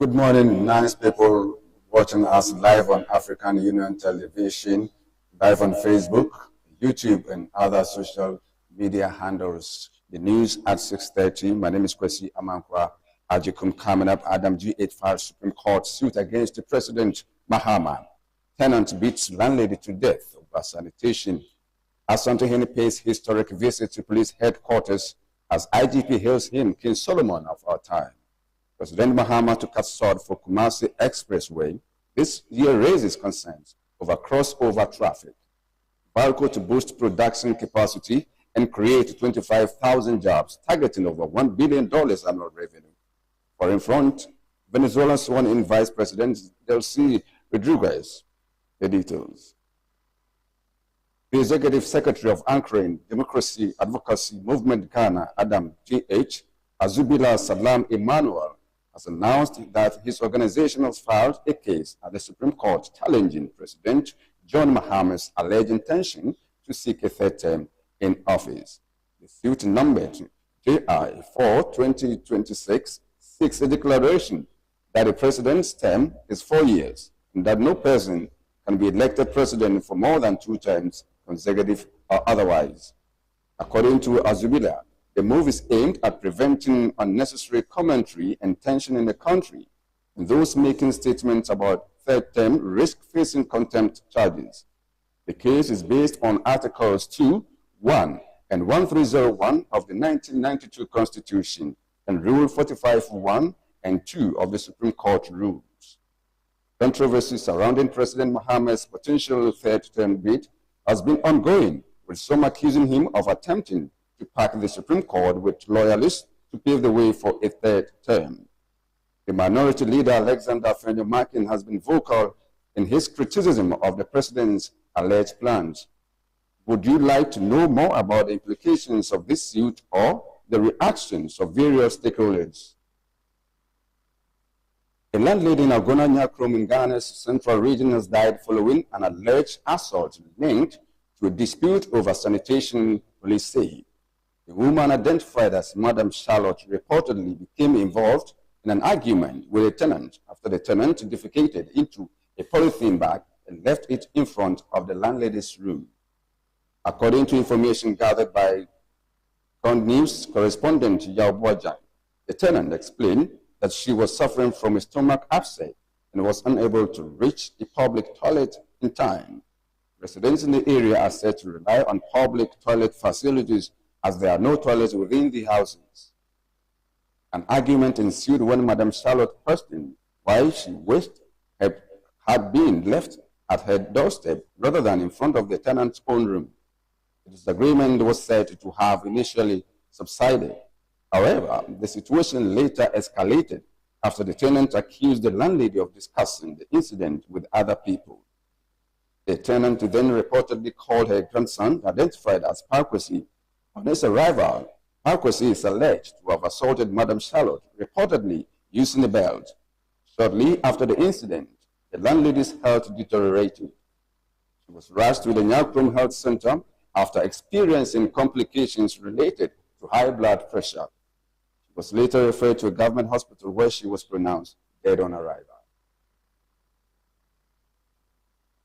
Good morning, nice people watching us live on African Union Television, live on Facebook, YouTube, and other social media handles. The news at 6:30. My name is Kwesi Agyeikum. Coming up, Adam G85 Supreme Court suit against the President Mahama. Tenant beats landlady to death over sanitation. Asante Henny pays historic visit to police headquarters as IGP hails him King Solomon of our time. President Mahama to cut sword for Kumasi Expressway this year raises concerns over crossover traffic. Valco to boost production capacity and create 25,000 jobs, targeting over $1 billion annual revenue. Foreign front, Venezuelan sworn-in Vice President Delcy Rodriguez. The details. The Executive Secretary of Anchoring Democracy Advocacy Movement Ghana, Adam G.H. Azubila Salam Emmanuel, has announced that his organization has filed a case at the Supreme Court challenging President John Mahama's alleged intention to seek a third term in office. The suit numbered JI 4/2026 seeks a declaration that the president's term is 4 years and that no person can be elected president for more than 2 terms, consecutive or otherwise. According to Azubila, the move is aimed at preventing unnecessary commentary and tension in the country, and those making statements about third term risk facing contempt charges. The case is based on Articles 2, 1, and 1301 of the 1992 Constitution and Rule 45(1) and 2 of the Supreme Court rules. Controversy surrounding President Mahama's potential third term bid has been ongoing, with some accusing him of attempting to pack the Supreme Court with loyalists to pave the way for a third term. The minority leader, Alexander Fenyo-Makin, has been vocal in his criticism of the president's alleged plans. Would you like to know more about the implications of this suit or the reactions of various stakeholders? A landlady in Agona Nyakrom in Ghana's central region has died following an alleged assault linked to a dispute over sanitation, police say. The woman, identified as Madam Charlotte, reportedly became involved in an argument with a tenant after the tenant defecated into a polythene bag and left it in front of the landlady's room. According to information gathered by Aunews correspondent Yao Boajang, the tenant explained that she was suffering from a stomach upset and was unable to reach the public toilet in time. Residents in the area are said to rely on public toilet facilities as there are no toilets within the houses. An argument ensued when Madam Charlotte questioned why she wished had been left at her doorstep rather than in front of the tenant's own room. The disagreement was said to have initially subsided. However, the situation later escalated after the tenant accused the landlady of discussing the incident with other people. The tenant then reportedly called her grandson, identified as Kwesi. On his arrival, Kwesi is alleged to have assaulted Madam Charlotte, reportedly using a belt. Shortly after the incident, the landlady's health deteriorated. She was rushed to the Nyakrom Health Center after experiencing complications related to high blood pressure. She was later referred to a government hospital where she was pronounced dead on arrival.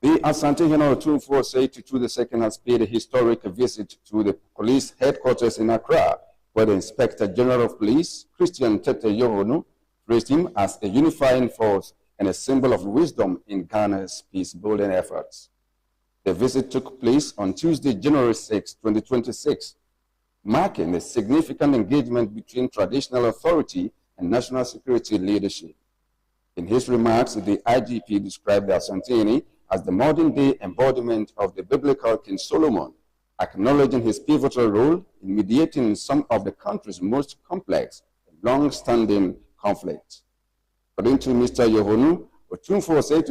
The Asante Henry Otumfuo Osei II has paid a historic visit to the police headquarters in Accra, where the Inspector General of Police, Christian Tete Yohonu, praised him as a unifying force and a symbol of wisdom in Ghana's peace-building efforts. The visit took place on Tuesday, January 6, 2026, marking a significant engagement between traditional authority and national security leadership. In his remarks, the IGP described the Asante as the modern-day embodiment of the biblical King Solomon, acknowledging his pivotal role in mediating some of the country's most complex and long-standing conflicts. According to Mr. Yohonu, Otumfuo Osei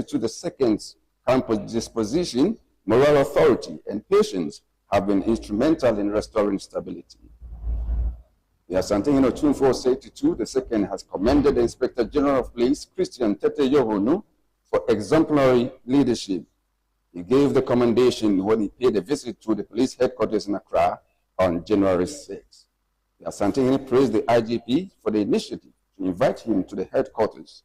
II's campus disposition, moral authority, and patience have been instrumental in restoring stability. The Asante Otumfuo Osei II has commended the Inspector General of Police, Christian Tete Yohonu, for exemplary leadership. He gave the commendation when he paid a visit to the police headquarters in Accra on January 6. The Asante praised the IGP for the initiative to invite him to the headquarters.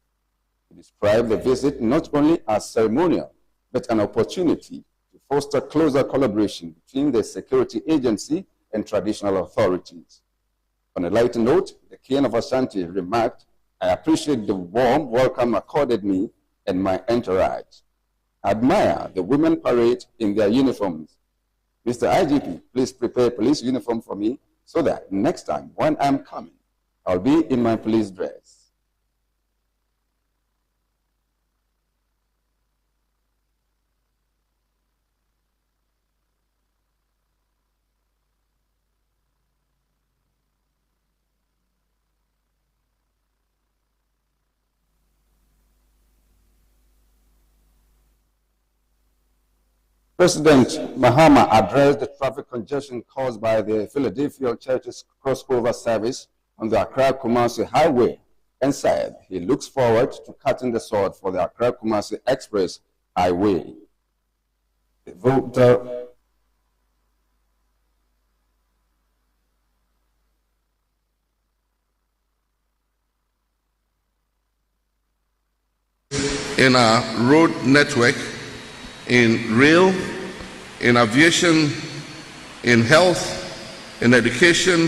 He described the visit not only as ceremonial, but an opportunity to foster closer collaboration between the security agency and traditional authorities. On a lighter note, the King of Ashanti remarked, "I appreciate the warm welcome accorded me and my entourage. I admire the women parade in their uniforms. Mr. IGP, please prepare a police uniform for me so that next time when I'm coming, I'll be in my police dress." President Mahama addressed the traffic congestion caused by the Philadelphia Church's crossover service on the Accra-Kumasi Highway and said he looks forward to cutting the sword for the Accra-Kumasi Express Highway. The voter in our road network, in rail, in aviation, in health, in education,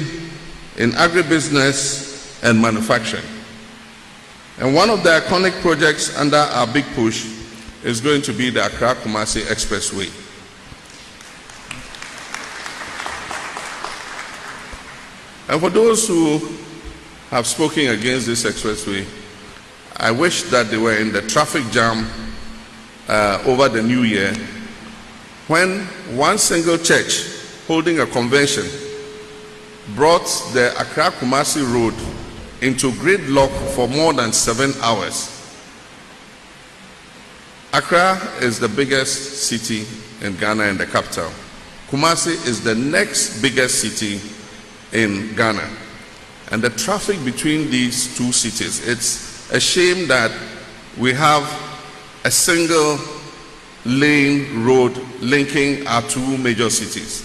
in agribusiness, and manufacturing. And one of the iconic projects under our big push is going to be the Accra-Kumasi Expressway. And for those who have spoken against this expressway, I wish that they were in the traffic jam over the new year, when one single church holding a convention brought the Accra-Kumasi Road into gridlock for more than 7 hours. Accra is the biggest city in Ghana and the capital. Kumasi is the next biggest city in Ghana. And the traffic between these two cities, it's a shame that we have a single lane road linking our two major cities.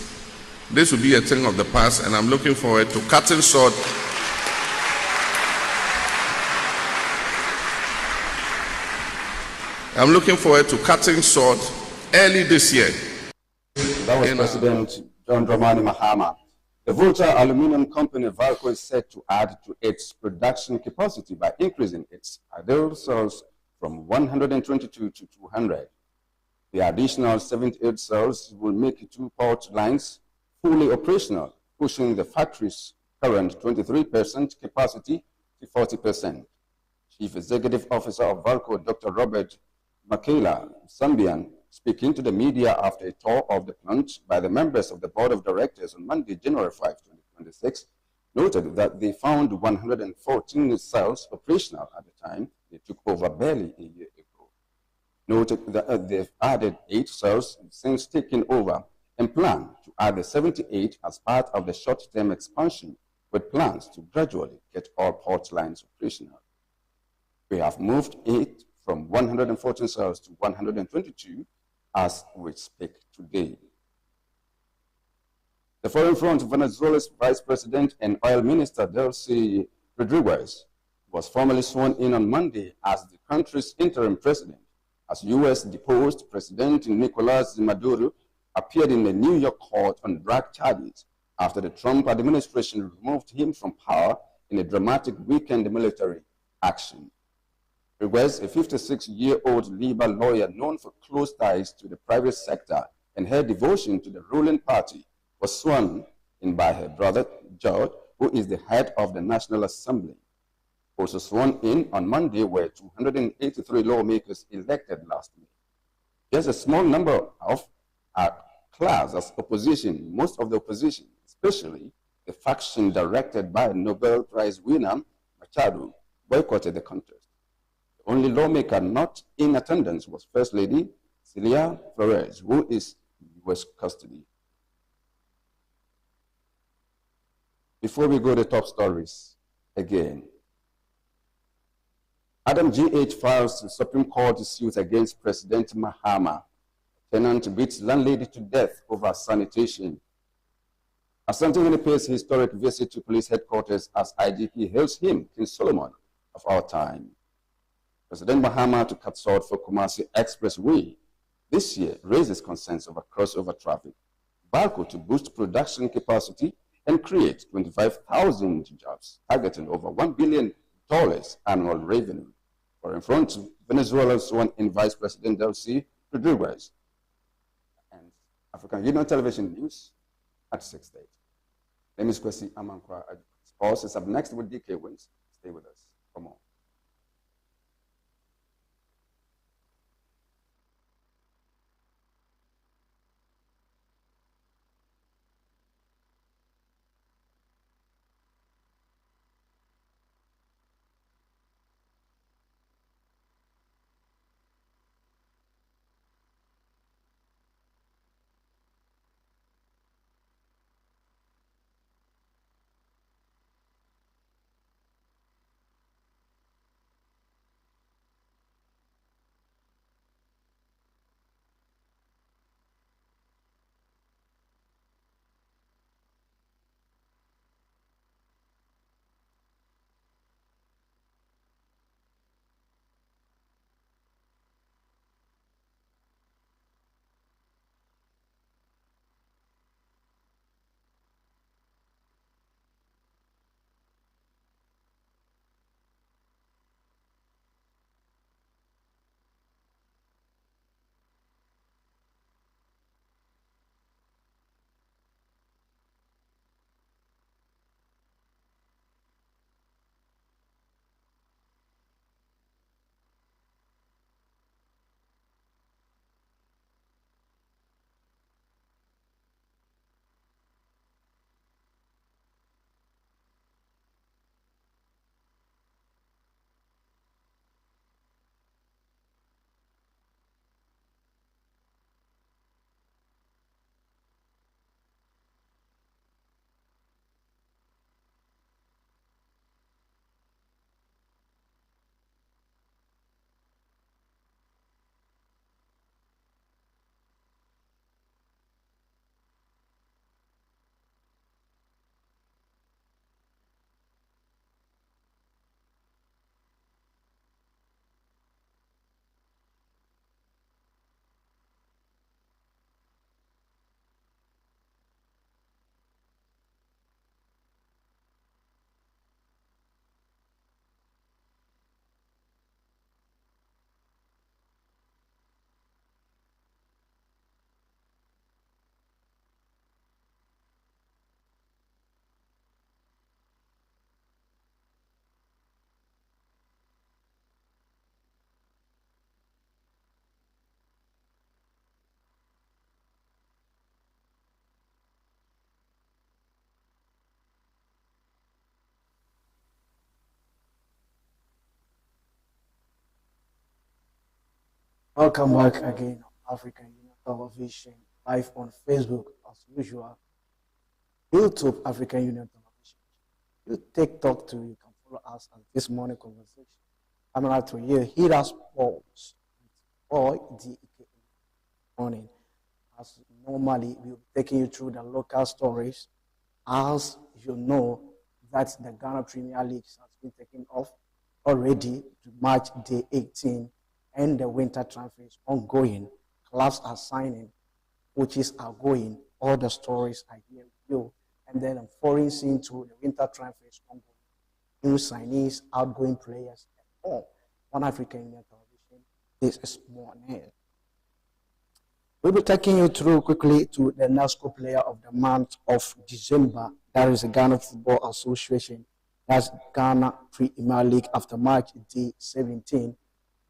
This will be a thing of the past, and I'm looking forward to cutting sword. I'm looking forward to cutting sword early this year. That was President John Dramani Mahama. The Volta Aluminium Company, Valco, is set to add to its production capacity by increasing its idle cells from 122 to 200. The additional 78 cells will make 2 port lines fully operational, pushing the factory's current 23% capacity to 40%. Chief Executive Officer of Valco, Dr. Robert Makela Sambian, speaking to the media after a tour of the plant by the members of the Board of Directors on Monday, January 5, 2026, noted that they found 114 cells operational at the time they took over barely a year ago. Noted that they've added 8 cells since taking over and plan to add the 78 as part of the short-term expansion, with plans to gradually get all port lines operational. We have moved 8 from 114 cells to 122 as we speak today. The Foreign Front, Venezuela's Vice President and Oil Minister Delcy Rodriguez, was formally sworn in on Monday as the country's interim president, as U.S. deposed President Nicolas Maduro appeared in a New York court on drug charges after the Trump administration removed him from power in a dramatic weekend military action. Rodriguez, a 56-year-old liberal lawyer known for close ties to the private sector and her devotion to the ruling party, was sworn in by her brother, George, who is the head of the National Assembly. Also sworn in on Monday were 283 lawmakers elected last May. There's a small number of class as opposition. Most of the opposition, especially the faction directed by Nobel Prize winner Machado, boycotted the contest. The only lawmaker not in attendance was First Lady Celia Flores, who is in U.S. custody. Before we go to top stories again, Adam G.H. files the Supreme Court suit against President Mahama. Tenant beats landlady to death over sanitation. Asante pays historic visit to police headquarters as IGP hails him, King Solomon of our time. President Mahama to cut short for Kumasi Expressway this year raises concerns over crossover traffic. Balco to boost production capacity and create 25,000 jobs, targeting over $1 billion annual revenue. For in front, Venezuela's sworn-in Vice President Delcy Rodriguez. And African Union Television News at 6:30. My name is Kwesi Agyeikum. Sports is up next with DK Wins. Stay with us for more. Welcome back again on African Union Television, live on Facebook as usual, YouTube African Union Television, you TikTok too. You can follow us at This Morning Conversation. Coming out to you, Hit Us Balls, boy DEK morning. As normally, we'll be taking you through the local stories. As you know, that the Ghana Premier League has been taken off already to March day 18. And the winter transfer is ongoing. Clubs are signing, coaches are going, all the stories are here with you. And then a foreign scene to the winter transfer is ongoing. New signees, outgoing players, and all. On African Union Television, this is morning. We'll be taking you through quickly to the NASCO player of the month of December. That is the Ghana Football Association. That's Ghana Premier League after March day 17.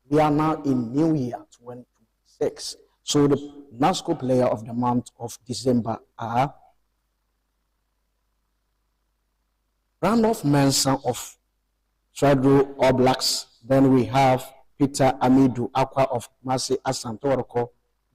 We are now in New Year 2026. So the NASCO player of the month of December are Randolph Mensah of Tradro All Blacks. Then we have Peter Amidu Aqua of Masi Asantoroko.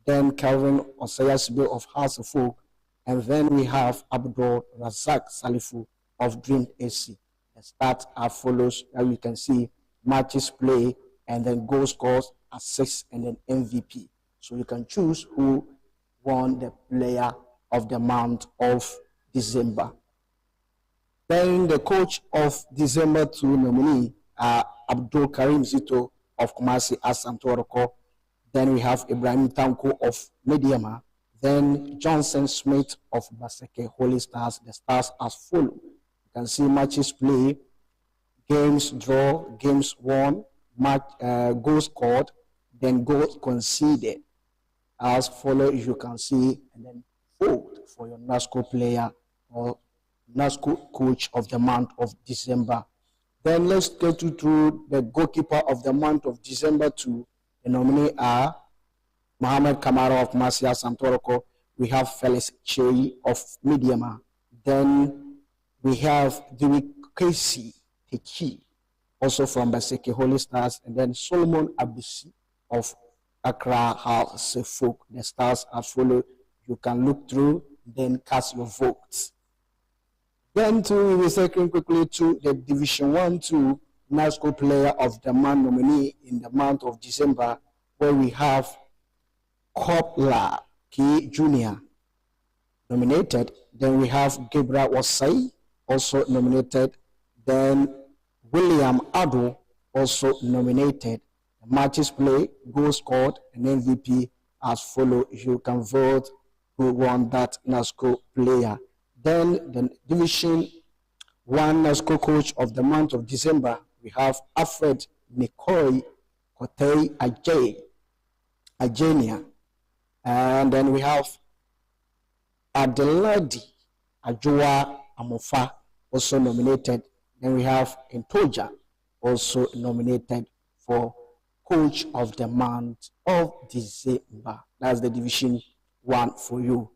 Then Calvin Osayasibe of House of Folk. And then we have Abdul Razak Salifu of Dream AC. The stats are follows. Now you can see matches play, and then goal scores, assists, and then MVP. So you can choose who won the player of the month of December. Then the coach of December 2 nominee are Abdul Karim Zito of Kumasi Asantoroko. Then we have Ibrahim Tanko of Mediama. Then Johnson Smith of Baseke Holy Stars. The Stars as follow. You can see matches play, games draw, games won, match, goals scored, then goals conceded. As follow, you can see, and then vote for your NASCO player or NASCO coach of the month of December. Then let's get through the goalkeeper of the month of December to the nominee are Mohamed Kamara of Masia Santoroko. We have Felix Chei of Mediama. Then we have Kwesi Agyeikum, also from Baseke Holy Stars. And then Solomon Abusi of Accra House Folk. The Stars are follow. You can look through, then cast your votes. Then to we second quickly to the Division 1-2 NASCO Player of the Month nominee in the month of December, where we have Kopla K. Jr. nominated. Then we have Gabriel Wasai also nominated. Then William Ado also nominated. The matches play, goals scored, and MVP as follow. You can vote who won that NASCO player. Then the Division 1 NASCO coach of the month of December, we have Alfred Nikoi Kwesi Agyeikum. And then we have Adelaide Ajoa Amofa also nominated. Then we have Ntoja also nominated for coach of the month of December. That's the Division 1 for you.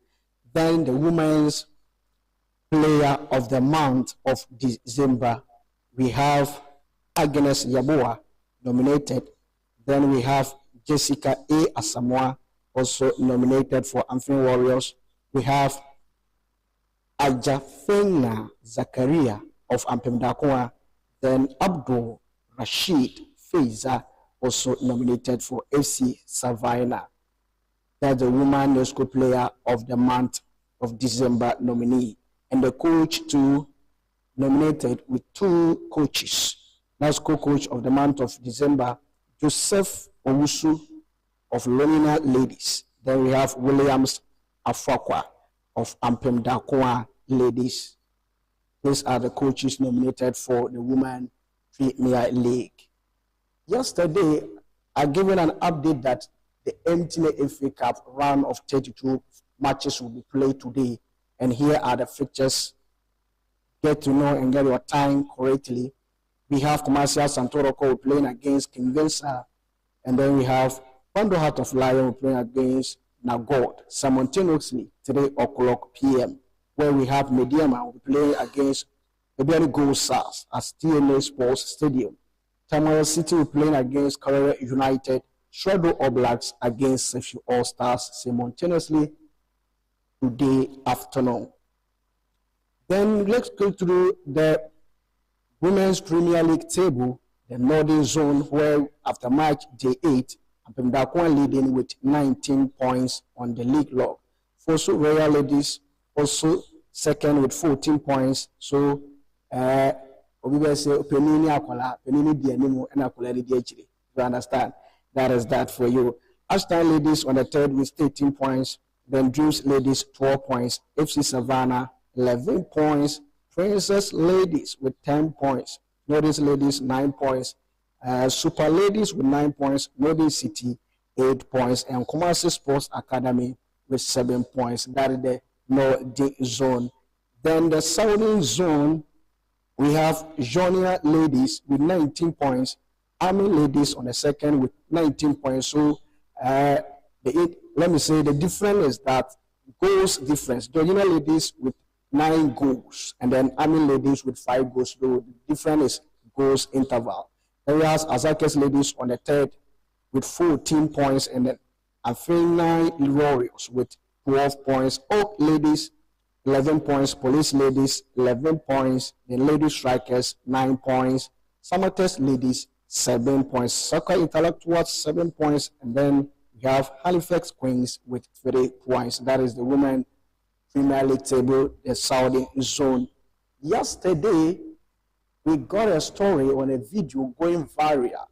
Then the women's player of the month of December, we have Agnes Yaboa nominated. Then we have Jessica A. Asamoah also nominated for Amphin Warriors. We have Ajafena Zakaria of Ampemdakoa. Then Abdul Rashid Feiza also nominated for FC Savannah. That's the woman NASCO player of the month of December nominee. And the coach too nominated with 2 coaches. NASCO coach of the month of December, Joseph Owusu of Lomina Ladies. Then we have Williams Afakwa of Ampemdakoa Ladies. These are the coaches nominated for the Women Premier League. Yesterday, I given an update that the MTN FA Cup round of 32 matches will be played today. And here are the fixtures. Get to know and get your time correctly. We have Kumasi Santoroko playing against King Vincent. And then we have Pando Heart of Lion playing against Nagod simultaneously 3:00 p.m. Where we have Mediama playing against Eberi Gold Stars at TNA Sports Stadium. Tamale City will playing against Korea United. Shredo All Blacks against Sefi All Stars simultaneously today afternoon. Then let's go through the Women's Premier League table, the Northern Zone, where after match day 8, Ampemdakoa leading with 19 points on the league log. Also, Royal Ladies also second with 14 points. So, you understand? That is that for you. Ashton Ladies on the third with 13 points. Then Dreams Ladies 12 points. FC Savannah 11 points. Princess Ladies with 10 points. Northern Ladies 9 points. Super Ladies with 9 points. Northern City 8 points. And Kumasi Sports Academy with 7 points. That is the Northern Zone. Then the Southern Zone, we have Junior Ladies with 19 points. Army Ladies on the second with 19 points. So let me say the difference is that goals difference. Junior Ladies with 9 goals, and then Army Ladies with 5 goals. So the difference is goals interval. Then we have Azakes Ladies on the third with 14 points, and then Afena Warriors with 12 points. Oak Ladies 11 points. Police Ladies 11 points. The Lady Strikers 9 points. Summertest Ladies 7 points. Soccer Intellectuals 7 points, and then we have Halifax Queens with 3 points. That is the Women Premier League table, the Southern Zone. Yesterday, we got a story on a video going viral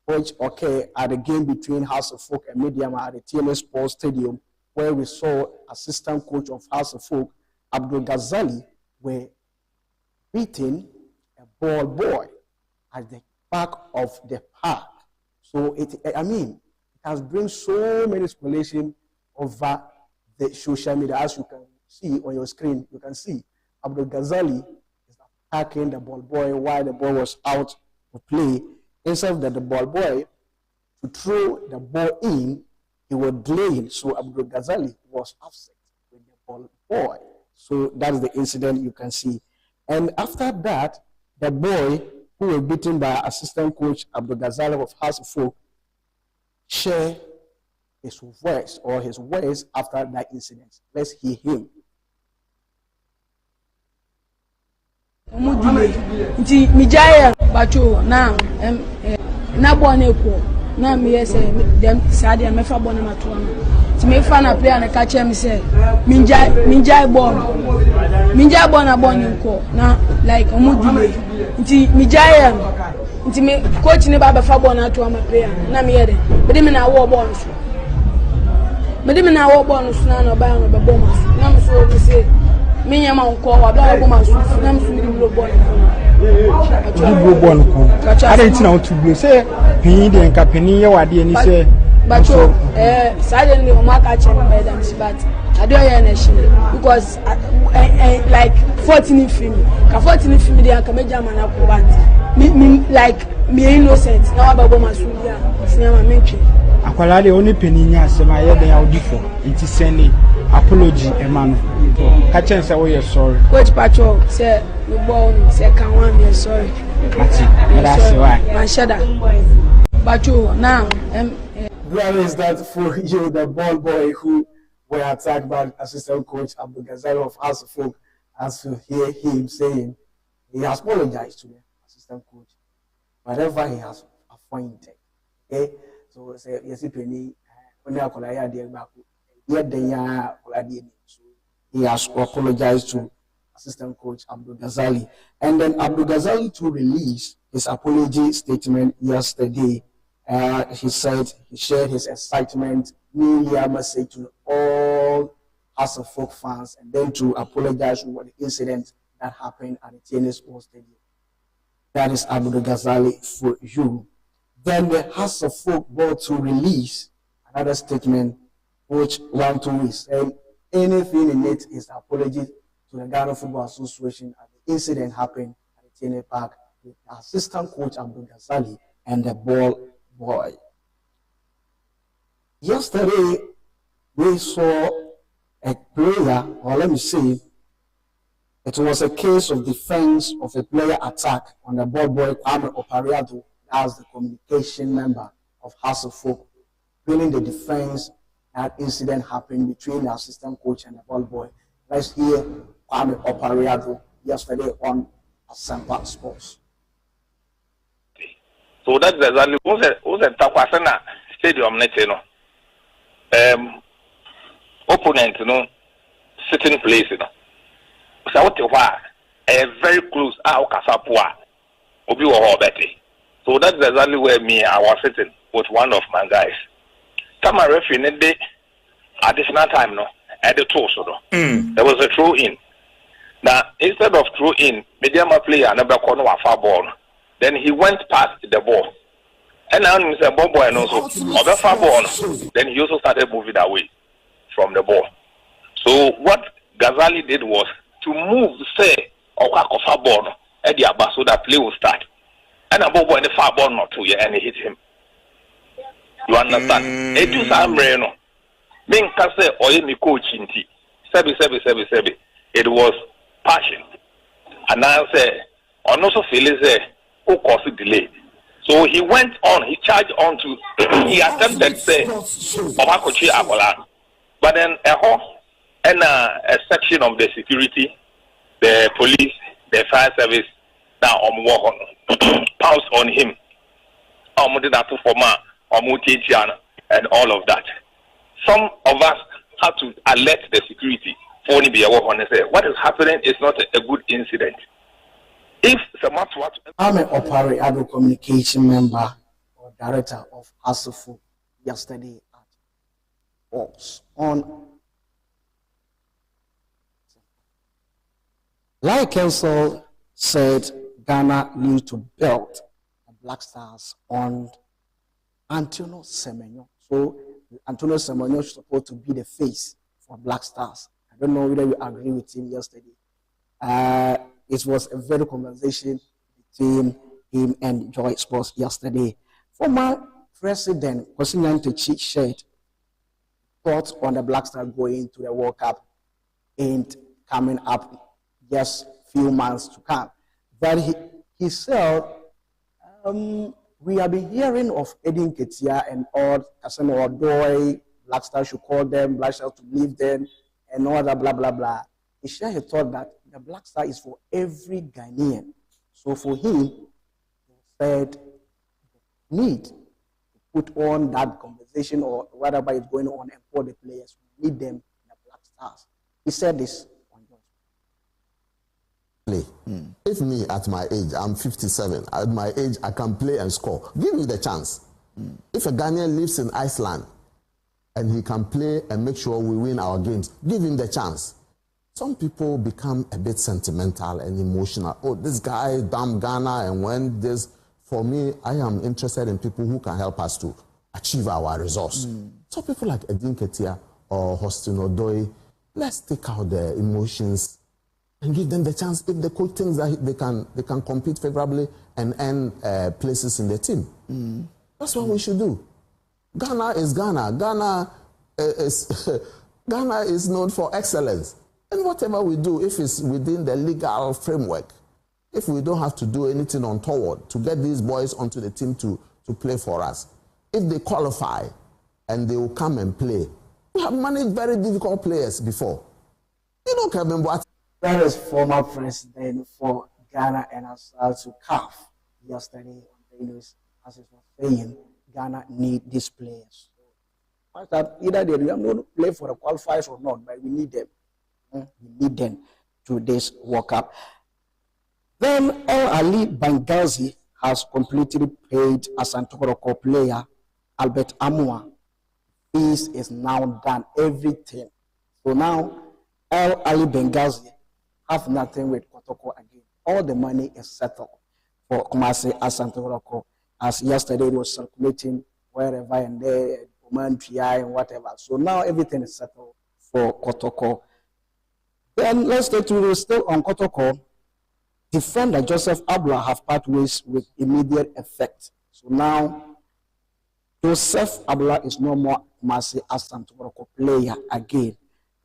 which occurred at the game between House of Folk and Mediama at the TNS Sports Stadium, where we saw assistant coach of House of Folk, Abdul Ghazali, were beating a ball boy at the back of the park. So it has bring so many speculation over the social media. As you can see on your screen, you can see Abdul Ghazali is attacking the ball boy while the ball was out to play. Instead of the ball boy to throw the ball in, he was delaying. So Abdul Ghazali was upset with the ball boy. So that's the incident you can see. And after that, the boy who was beaten by assistant coach Abdul Ghazali of House of Folk share his voice or his words after that incident. Let's hear him. Na me say dem sade me fa bɔ ne mato no ti me fa na player na ka che me say minjai ball na bɔ ne nko na like omudule nti minjai nti me coach ne ba fa bɔ na to am player na me yede me na wo ball so me na wo ball so na ba no be bɔ ma na me so me say me nyama nko wa bla bɔ ma so na me so me blo ball I didn't know to be say, Penny and Capini, you are the any say, but suddenly, Omaka Channel, but I don't hear because like 14 film, 14 film, they are comedian man, like me innocent, now about my cinema mention. Aquala the only penny, yes, my head they are different. It is sending apology, a man. Catch and say, oh, you're sorry. Coach Patrol said, the ball, say, can one, you're sorry. That's why. Man, shut up. Patrol, now, Where is that for you, the ball boy who were attacked by assistant coach Abdul Ghazali of House of Folk, as to hear him saying he has apologized to the assistant coach, whatever he has appointed. Okay, so say yes, Penny, when they are so he has apologized to assistant coach Abdul Ghazali, and then Abdul Ghazali to release his apology statement yesterday. He said he shared his excitement, New Year message to all House of Folk fans, and then to apologize for the incident that happened at the TNS Sports Stadium. That is Abdul Ghazali for you. Then the House of Folk board to release another statement, which one to is saying anything in it is apology to the Ghana Football Association as the incident happened at the TNA Park with the assistant coach Abdul Ghazali and the ball boy. Yesterday, we saw a player, or let me say, it was a case of defense of a player attack on the ball boy Kwame Opariado, as the communication member of House of Folk, during the defense. That incident happened between the assistant coach and the ball boy. Let's hear Kwame Opariado yesterday on Asempa Sports. So that's exactly who's a Takwasana Stadium net, opponent, sitting place, So what you are a very close Kasapua, Obi or Betty. So that's exactly where I was sitting with one of my guys. Come a referee in the additional time at the toe there was a throw in. Now instead of throw in, Mediama player never corner a far ball. Then he went past the ball. And now he said ball boy and also of a far ball. Then he also started moving away from the ball. So what Ghazali did was to move say or far ball at the abba so that play will start. And a ball boy in the far ball not to and he hit him. You understand? It is Ambreno. Being Kase or me coach in tea. Sebi. It was passion. And now say, on also feel is who caused delay. So he went on, he charged on to, he attempted to say, Omakochi Akola. But then a section of the security, the police, the fire service, now pounced on him. And all of that. Some of us had to alert the security for what is happening is not a good incident. If someone I'm an Opariado communication member of director of Hasselhoff yesterday at Box on Like Council said Ghana needs to build the Black Stars on Antonio Semenyo. So Antonio Semenyo is supposed to be the face for Black Stars. I don't know whether you agree with him yesterday. It was a very conversation between him and Joy Sports yesterday. Former President Kwesi Agyeikum shared thoughts on the Black Stars going to the World Cup and coming up just few months to come. But he said, we have been hearing of Edin Ketia and all Kasemo Odoi, Black Stars should call them, Black Stars to leave them, and all that blah blah blah. He shared his thought that the Black Star is for every Ghanaian. So for him, he said, need to put on that conversation or whatever is going on and for the players. We need them in the Black Stars. He said this. If me at my age, I'm 57, at my age I can play and score, give me the chance. If a Ghanaian lives in Iceland and he can play and make sure we win our games, give him the chance. Some people become a bit sentimental and emotional. Oh, this guy, damn Ghana, and when this, for me, I am interested in people who can help us to achieve our results. So people like Edin Ketia or Hostin Odoi, let's take out the emotions and give them the chance. If the coach thinks that they can compete favorably and earn places in the team. That's what we should do. Ghana is Ghana. Ghana is known for excellence. And whatever we do, if it's within the legal framework, if we don't have to do anything untoward to get these boys onto the team to play for us, if they qualify and they will come and play, we have managed very difficult players before. You don't remember what. That is former president for Ghana and also CAF yesterday on the news, as it was saying, Ghana need these players. So, that either they are going to play for the qualifiers or not, but we need them. We need them to this World Cup. Then Ali Bangazi has completely paid Asante Kotoko player Albert Amua. This is now done, everything. So now Ali Bangazi have nothing with Kotoko again. All the money is settled for Kumasi Asante Kotoko, as yesterday it was circulating wherever and there, Oman, PI and whatever. So now everything is settled for Kotoko. Then let's stay to still on Kotoko. Defender Joseph Abla have part ways with immediate effect. So now Joseph Abla is no more Kumasi Asante Kotoko player again.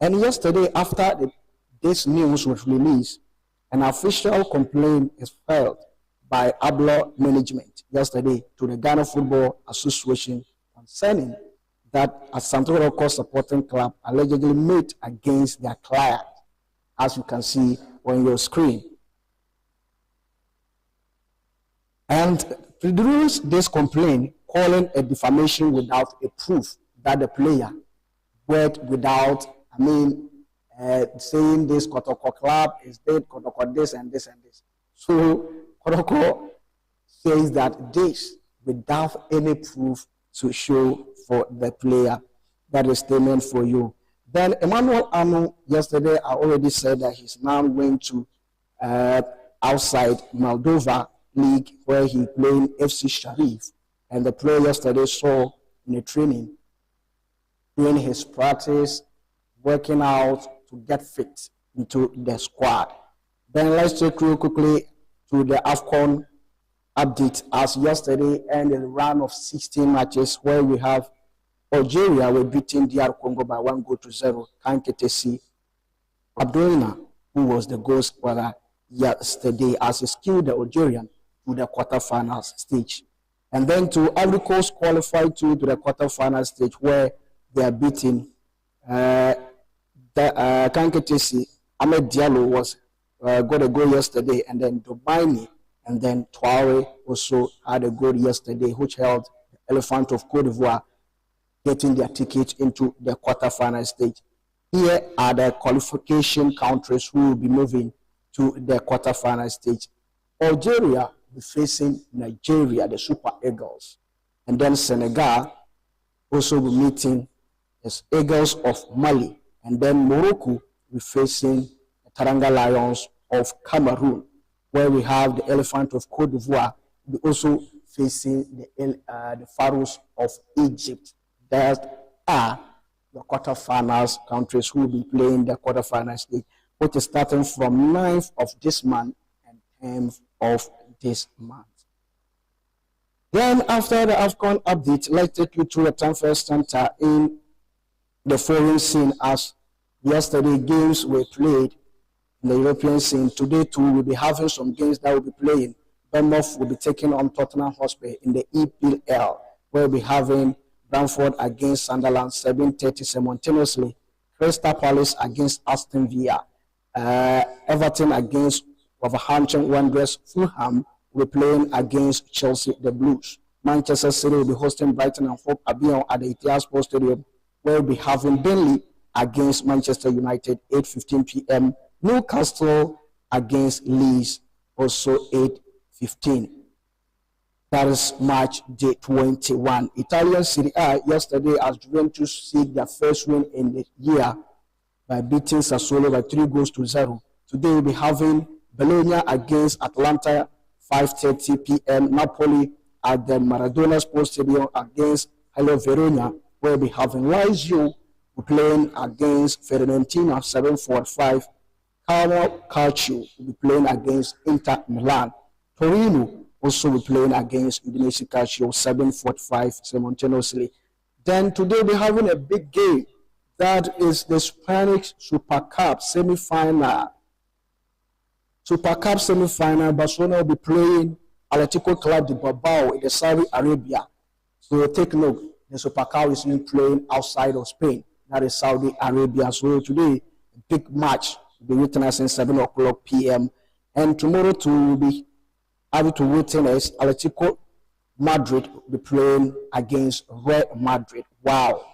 And yesterday, after this news was released, an official complaint is filed by Abla management yesterday to the Ghana Football Association concerning that Asante Kotoko supporting club allegedly made against their client, as you can see on your screen. And produced this complaint, calling a defamation without a proof that the player worked without, saying this Kotoko club is dead, Kotoko this and this and this. So Kotoko says that this without any proof to show for the player. That is statement for you. Then Emmanuel Anu yesterday I already said that he's now going to outside Moldova League where he playing FC Sharif, and the player yesterday saw in the training doing his practice, working out to get fit into the squad. Then let's take real quickly to the AFCON update, as yesterday ended a round of 16 matches where we have Algeria were beating DR Congo by 1-0. Kanketesi Abdoina, who was the goal scorer yesterday, as he skilled the Algerian to the quarterfinals stage. And then to Ivory Coast qualified to the quarterfinal stage where they are beating Kanketesi. Ahmed Diallo was got a goal yesterday, and then Dobaini and then Traore also had a goal yesterday, which held the Elephant of Cote d'Ivoire getting their ticket into the quarterfinal stage. Here are the qualification countries who will be moving to the quarterfinal stage. Algeria will be facing Nigeria, the Super Eagles. And then Senegal also will be meeting the Eagles of Mali. And then Morocco will be facing the Teranga Lions of Cameroon, where we have the Elephant of Cote d'Ivoire will be also facing the Pharaohs of Egypt. That are the quarterfinals countries who will be playing the quarterfinal stage, which is starting from 9th of this month and 10th of this month. Then after the AFCON update, let's take you to the transfer center in the foreign scene, as yesterday games were played in the European scene. Today too, we'll be having some games that will be playing. Bournemouth will be taking on Tottenham Hotspur in the EPL, where we'll be having Brentford against Sunderland 7:30 simultaneously. Crystal Palace against Aston Villa. Everton against Wolverhampton Wanderers. Fulham will be playing against Chelsea, the Blues. Manchester City will be hosting Brighton and Hove Albion at the Etihad Sports Stadium, where we'll be having Burnley against Manchester United 8:15 p.m. Newcastle against Leeds, also 8:15. That is March day 21. Italian Serie A yesterday, as Juventus seek their first win in the year by beating Sassuolo by 3-0. Today we'll be having Bologna against Atalanta 5:30 p.m. Napoli at the Maradona Sports Stadium against Hello Verona, where we'll be having Lazio playing against Fiorentina 7:45. Calcio will be playing against Inter Milan. Torino also will be playing against Udinese Calcio 7:45 simultaneously. Then today we're having a big game. That is the Spanish Super Cup semi-final. Super Cup semi-final, Barcelona will be playing Atletico Club de Bilbao in the Saudi Arabia. So take note, the Super Cup is being played outside of Spain. That is Saudi Arabia. So today, a big match will be witnessing 7 o'clock p.m. And tomorrow too will be able to witness Atletico Madrid will be playing against Real Madrid. Wow.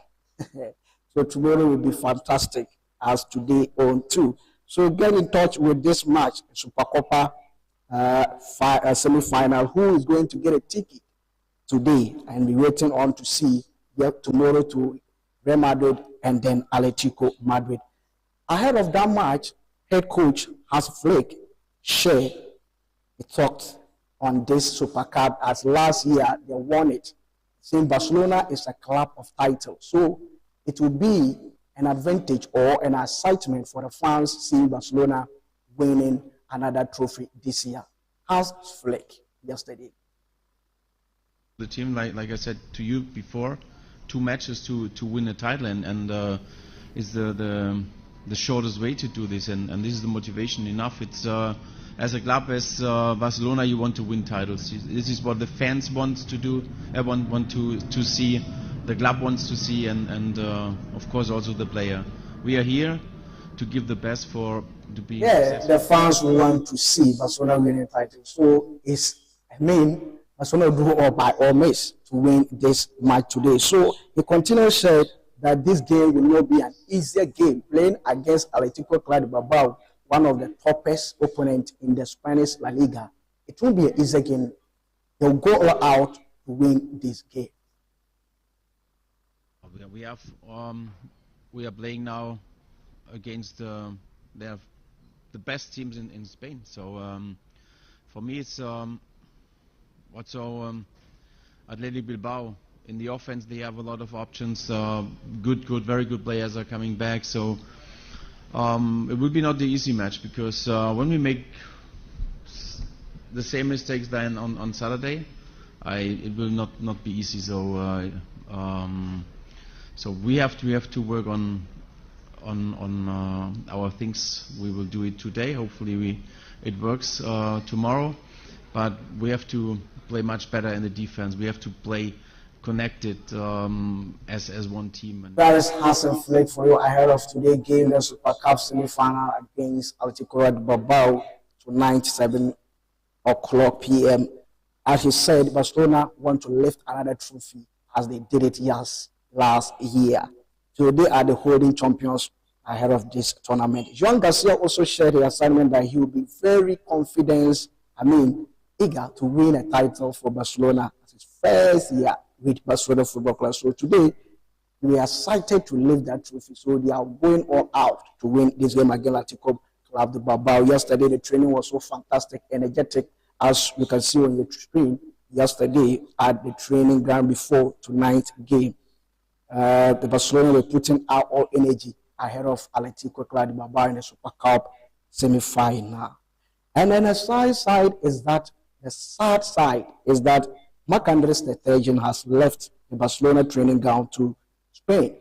So tomorrow will be fantastic as today on too. So get in touch with this match, Super Copa semi-final. Who is going to get a ticket today and be waiting on to see tomorrow to Real Madrid and then Atletico Madrid. Ahead of that match, head coach Hans Flick shared a thought on this Super Cup, as last year they won it, saying Barcelona is a club of titles. So it will be an advantage or an excitement for the fans seeing Barcelona winning another trophy this year. Hans Flick yesterday. The team, like I said to you before, 2 matches to win a title, and is the shortest way to do this, and this is the motivation enough. It's as a club, as Barcelona, you want to win titles. This is what the fans want to do, want to see, the club wants to see, and of course also the player. We are here to give the best to be successful. The fans want to see Barcelona winning titles. So Barcelona do all by all means to win this match today. So he continues said that this game will not be an easier game. Playing against Atletico Club de Bilbao, one of the toughest opponents in the Spanish La Liga, it won't be an easy game. They'll go all out to win this game. We are playing now against the best teams in Spain. So for me, it's also Athletic Bilbao. In the offense, they have a lot of options. Very good players are coming back. So it will be not the easy match, because when we make the same mistakes than on Saturday, it will not be easy. So so we have to work on our things. We will do it today. Hopefully it works tomorrow. But we have to play much better in the defense. We have to play connected as one team. And that is Hassan Flick for you ahead of today's game, the Super Cup semi-final against Atletico de Bilbao tonight, 7 o'clock p.m. As he said, Barcelona want to lift another trophy as they did it last year. So they are the holding champions ahead of this tournament. Joan Garcia also shared the assignment that he will be very confident, eager to win a title for Barcelona as his first year with Barcelona Football Club. So today, we are excited to lift that trophy. So they are going all out to win this game against Atletico Club de Bilbao. Yesterday, the training was so fantastic, energetic, as you can see on your screen. Yesterday, at the training ground before tonight's game, the Barcelona were putting out all energy ahead of Atletico Club de Bilbao in the Super Cup semi-final. And then the sad side is that Marc-Andrés ter Stegen has left the Barcelona training ground to Spain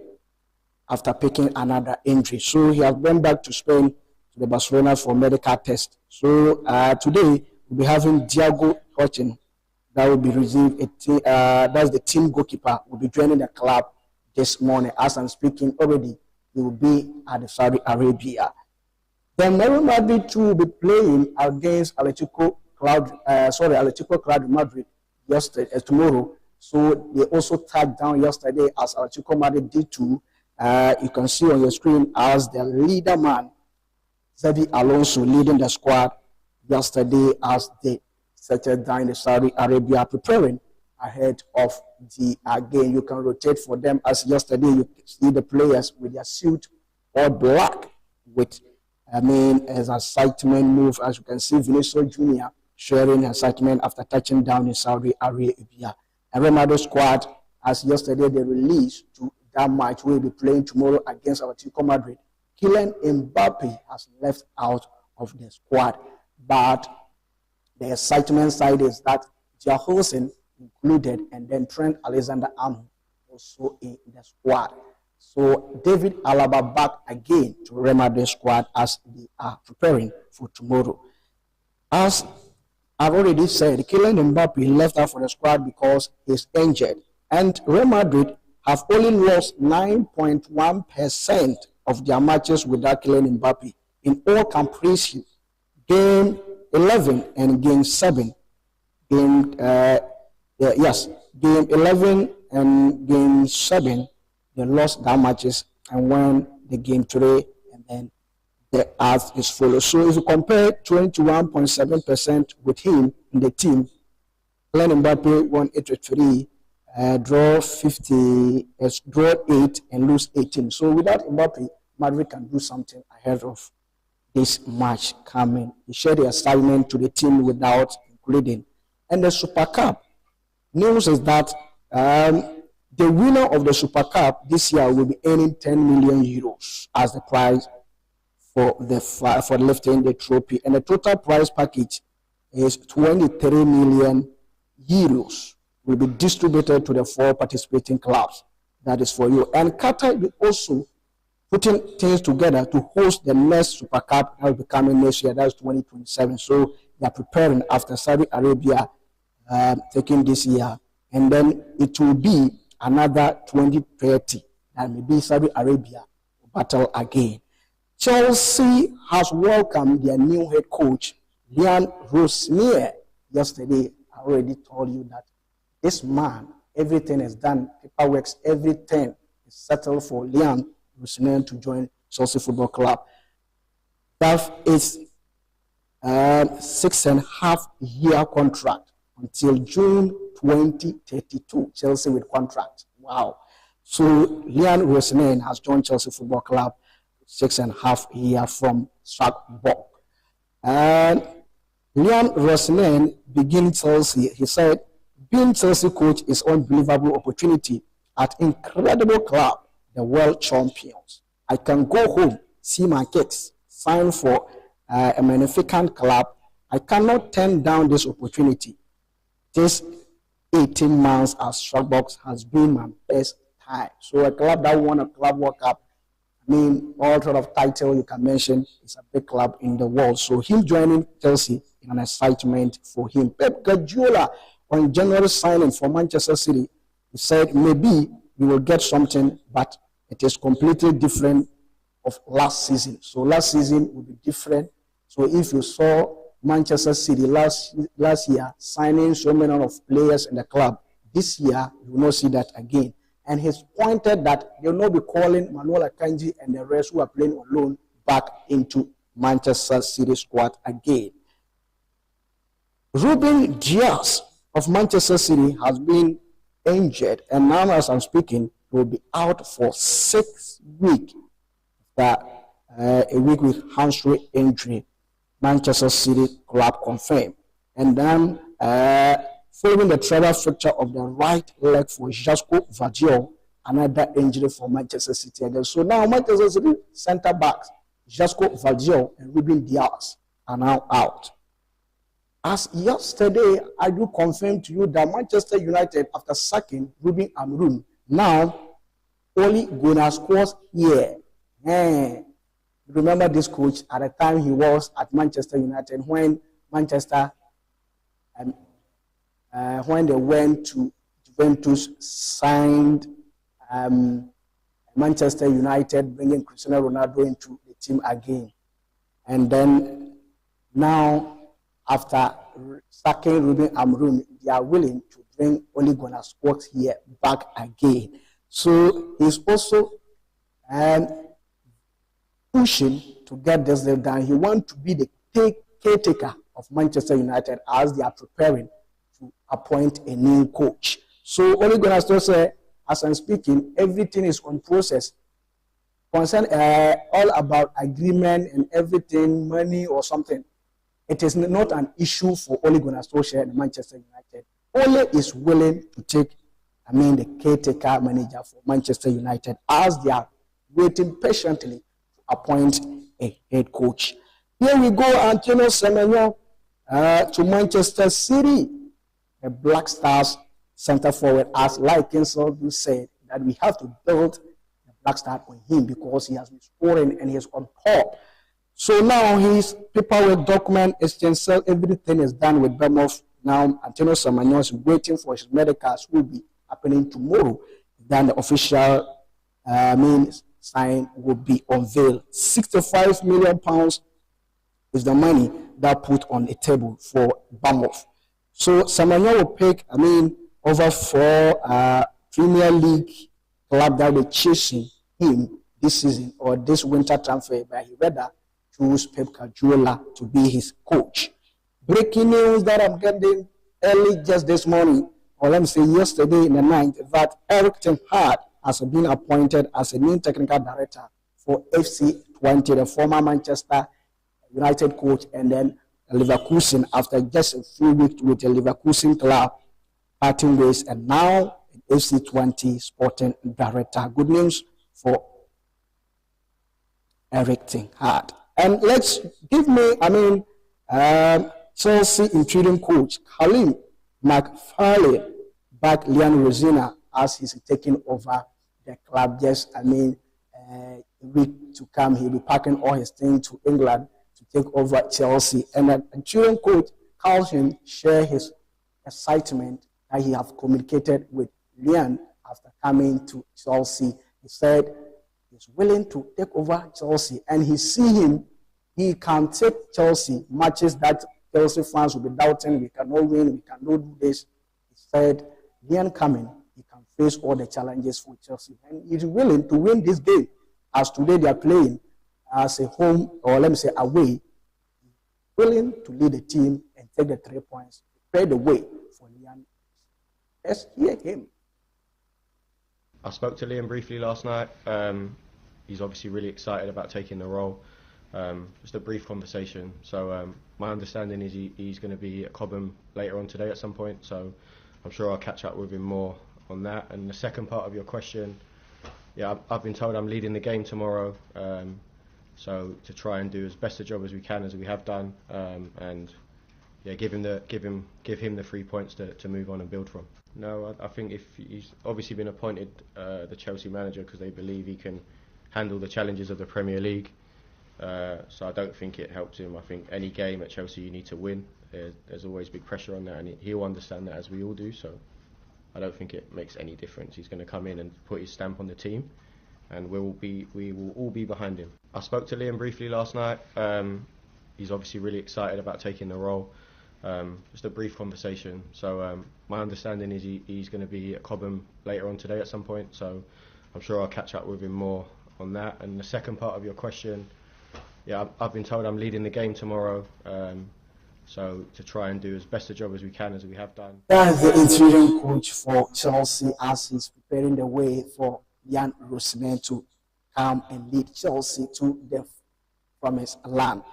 after picking another injury. So he has gone back to Spain to the Barcelona for medical test. So today we'll be having Diego Hochin that will be received that's the team goalkeeper, will be joining the club this morning. As I'm speaking already, he will be at the Saudi Arabia. Then Real Madrid too will be playing against Atletico Club de Madrid yesterday, tomorrow. So they also tagged down yesterday as Atletico Madrid did too. You can see on your screen as the leader man, Xabi Alonso, leading the squad yesterday as they settled down in Saudi Arabia, preparing ahead of the game. You can rotate for them as yesterday you see the players with their suit all black with, as excitement move. As you can see, Vinicius Jr. sharing excitement after touching down in Saudi Arabia. And Real Madrid squad, as yesterday they released to that match, will be playing tomorrow against Atletico Madrid. Kylian Mbappe has left out of the squad, but the excitement side is that Jahosen included, and then Trent Alexander-Arnold also in the squad. So David Alaba back again to Real Madrid squad as they are preparing for tomorrow. As I've already said, Kylian Mbappe left out for the squad because he's injured, and Real Madrid have only lost 9.1% of their matches without Kylian Mbappe in all competitions. Game 11 and Game 7. Game 11 and Game 7, they lost their matches and won the Game 3, and then the odds is follow. So if you compare 21.7% with him in the team, Kylian Mbappe won 83, draw 8 and lose 18. So without Mbappe, Madrid can do something ahead of this match coming. He shared the assignment to the team without including. And the Super Cup news is that the winner of the Super Cup this year will be earning 10 million euros as the prize for lifting the trophy. And the total prize package is 23 million euros. Will be distributed to the 4 participating clubs. That is for you. And Qatar will also putting things together to host the next Super Cup that will be coming next year. That's 2027. So they are preparing after Saudi Arabia taking this year. And then it will be another 2030. And maybe Saudi Arabia will battle again. Chelsea has welcomed their new head coach, Lian Rosnier. Yesterday, I already told you that this man, everything is done, paperwork, everything is settled for Lian Rosnier to join Chelsea Football Club. That is a 6.5-year contract until June 2032. Chelsea with contract. Wow. So Lian Rosnier has joined Chelsea Football Club 6.5 years from Strasbourg. And Lian Rosnier beginning Chelsea, he said, being Chelsea coach is an unbelievable opportunity at incredible club, the world champions. I can go home, see my kids, sign for a magnificent club. I cannot turn down this opportunity. This 18 months at Strasbourg has been my best time. So a club that won a club World Cup, all sort of title you can mention, is a big club in the world. So him joining Chelsea is an excitement for him. Pep Guardiola, on January signing for Manchester City, he said maybe we will get something, but it is completely different of last season. So last season will be different. So if you saw Manchester City last year signing so many of players in the club, this year you will not see that again. And he's pointed that they will not be calling Manuel Akanji and the rest who are playing on loan back into Manchester City squad again. Ruben Dias of Manchester City has been injured, and now as I'm speaking, he will be out for 6 weeks. That a week with hamstring injury, Manchester City club confirmed. And then following the travel fracture of the right leg for Josko Vardiol, another injury for Manchester City again. So now Manchester City centre backs Josko Vardiol and Ruben Dias are now out. As yesterday, I do confirm to you that Manchester United, after sacking Ruben Amorim, now Ole Gunnar Solskjaer here. Remember this coach at the time he was at Manchester United when Manchester, when they went to Juventus, signed Manchester United, bringing Cristiano Ronaldo into the team again. And then now, after sacking Ruben Amorim, they are willing to bring Ole Gunnar Solskjaer here back again. So he's also pushing to get this deal done. He wants to be the caretaker of Manchester United as they are preparing to appoint a new coach. So Ole Gunnar Solskjaer, as I'm speaking, everything is on process. Concern all about agreement and everything, money or something. It is not an issue for Ole Gunnar Solskjaer and Manchester United. Ole is willing to take, the caretaker manager for Manchester United as they are waiting patiently to appoint a head coach. Here we go, Antonio Semenyo to Manchester City. The Black Stars centre forward, as Lykinson said, that we have to build the Black Star on him because he has been scoring and he's on top. So now his paperwork document exchange, everything is done with Bournemouth. Now Antonio Semenyo is waiting for his medicals, will be happening tomorrow. Then the official sign will be unveiled. £65 million is the money that put on the table for Bournemouth. So Semenyo will pick, over 4 Premier League club that were chasing him this season or this winter transfer, but he rather choose Pep Guardiola to be his coach. Breaking news that I'm getting early just this morning, or let me say yesterday in the night, that Erik ten Hag has been appointed as a new technical director for FC 20, the former Manchester United coach, and then Leverkusen after just a few weeks with the Leverkusen club parting ways, and now FC 20 sporting director. Good news for Erik ten Hag. And let's give me, Chelsea interim coach Halim McFarlane back Liam Rosina as he's taking over the club. Just a week to come, he'll be packing all his things to England to take over Chelsea. And the interim coach Carlson share his excitement that he have communicated with Liam after coming to Chelsea. He said he's willing to take over Chelsea, and he can take Chelsea matches that Chelsea fans will be doubting. We cannot win, we cannot do this. He said, Liam coming, he can face all the challenges for Chelsea, and he's willing to win this game. As today they are playing as a home, or let me say away, willing to lead the team and take the 3 points, prepare the way for Liam. Let's hear him. I spoke to Liam briefly last night. He's obviously really excited about taking the role. Just a brief conversation. So my understanding is he's going to be at Cobham later on today at some point. So I'm sure I'll catch up with him more on that. And the second part of your question, yeah, I've been told I'm leading the game tomorrow. So to try and do as best a job as we can, as we have done, and yeah, give him the 3 points to move on and build from. No, I think if he's obviously been appointed the Chelsea manager because they believe he can handle the challenges of the Premier League. So I don't think it helps him. I think any game at Chelsea you need to win. There's always big pressure on that, and he'll understand that as we all do. So I don't think it makes any difference. He's going to come in and put his stamp on the team, and we will all be behind him. I spoke to Liam briefly last night. He's obviously really excited about taking the role. Just a brief conversation. So my understanding is he's going to be at Cobham later on today at some point. So I'm sure I'll catch up with him more on that. And the second part of your question, yeah, I've been told I'm leading the game tomorrow. So to try and do as best a job as we can, as we have done. That's the interim coach for Chelsea as he's preparing the way for Jan Rosman to come and lead Chelsea to the promised land.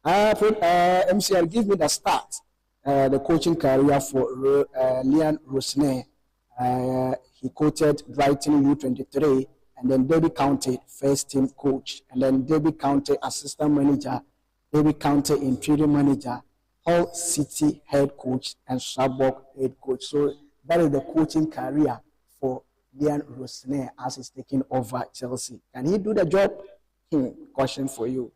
MCR, give me the start. The coaching career for Jan Rosman. He coached Brighton U23, and then Derby County first team coach, and then Derby County assistant manager, Derby County interim manager, Hull City head coach, and Shabok head coach. So that is the coaching career for Jan Rosner as he's taking over Chelsea. Can he do the job? Question for you.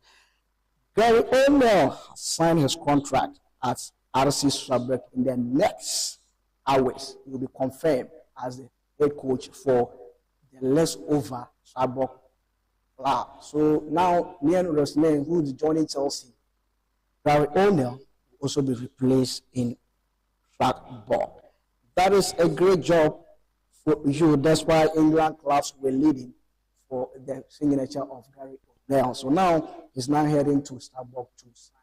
Gary O'Neill signed his contract at RC Shabok in the next hours. He will be confirmed as the head coach for the leftover Shabok club. So now Jan Rosner, who is joining Chelsea, Gary O'Neill also be replaced in track ball. That is a great job for you. That's why England clubs were leading for the signature of Gary O'Neill. So now he's now heading to Starbuck to sign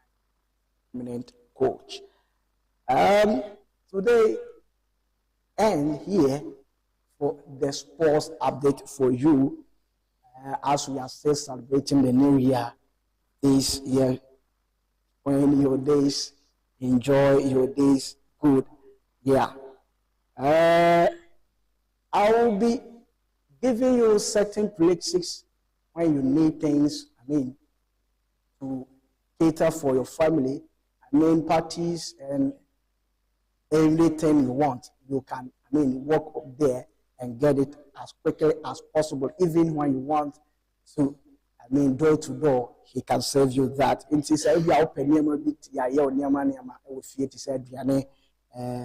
permanent coach. Today and here for the sports update for you, as we are still celebrating the new year this year. When your days, enjoy your days good. Yeah. I will be giving you certain places when you need things, to cater for your family, parties and everything you want. You can, walk up there and get it as quickly as possible, even when you want to, door to door. He can serve you that. In this area, open bit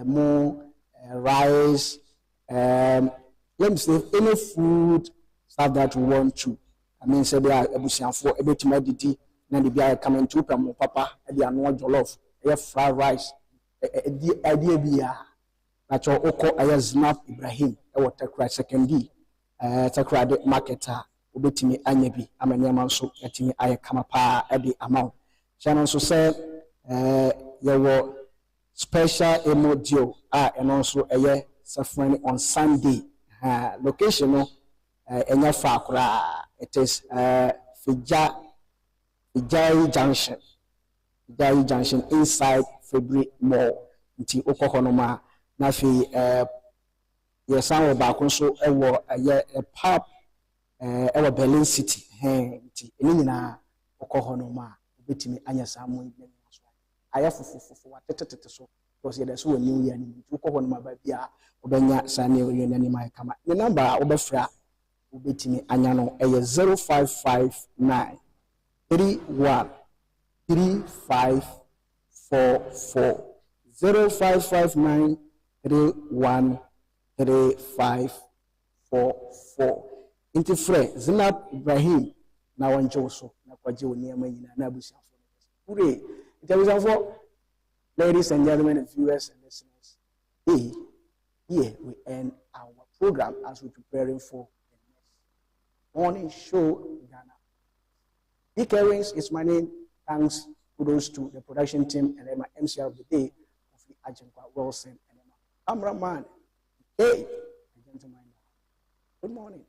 more rice, let me say any food stuff that you want to. Say they are for a bit medity, then the beer coming to papa, and the annual jollof, fried rice, the idea be that your oko I snap Ibrahim, or Takra second D, Takra marketer. Ubetimi anyabi amanyama so etimi ayekama pa edi amount channel so say your special emodio and also suffering on Sunday location no enya fa kura it is Fijai Junction inside February Mall nti okohonoma na fi yesan ba kunso ewo a pub our Berlin City, Nina, Okohonoma, Betimi, Anya Samu, I have for what so because there's so new year in Okohonoma by Bia, Obenya, Sani, Yanima, Kama. The number Obefra, Betimi, Anyano, 0559 31 3544 0559 31 3544. Inti Fre, Zinab Ibrahim, na wanjoso, na kwaji oniama nyina na abusiafo. Ure, itabusiafo, ladies and gentlemen and viewers and listeners, here we end our program as we're preparing for the next morning show in Ghana. Big Airings is my name. Thanks kudos to the production team and my MCR of the day, Kwesi Agyeikum, Wilson, and my cameraman. Hey, gentlemen, good morning.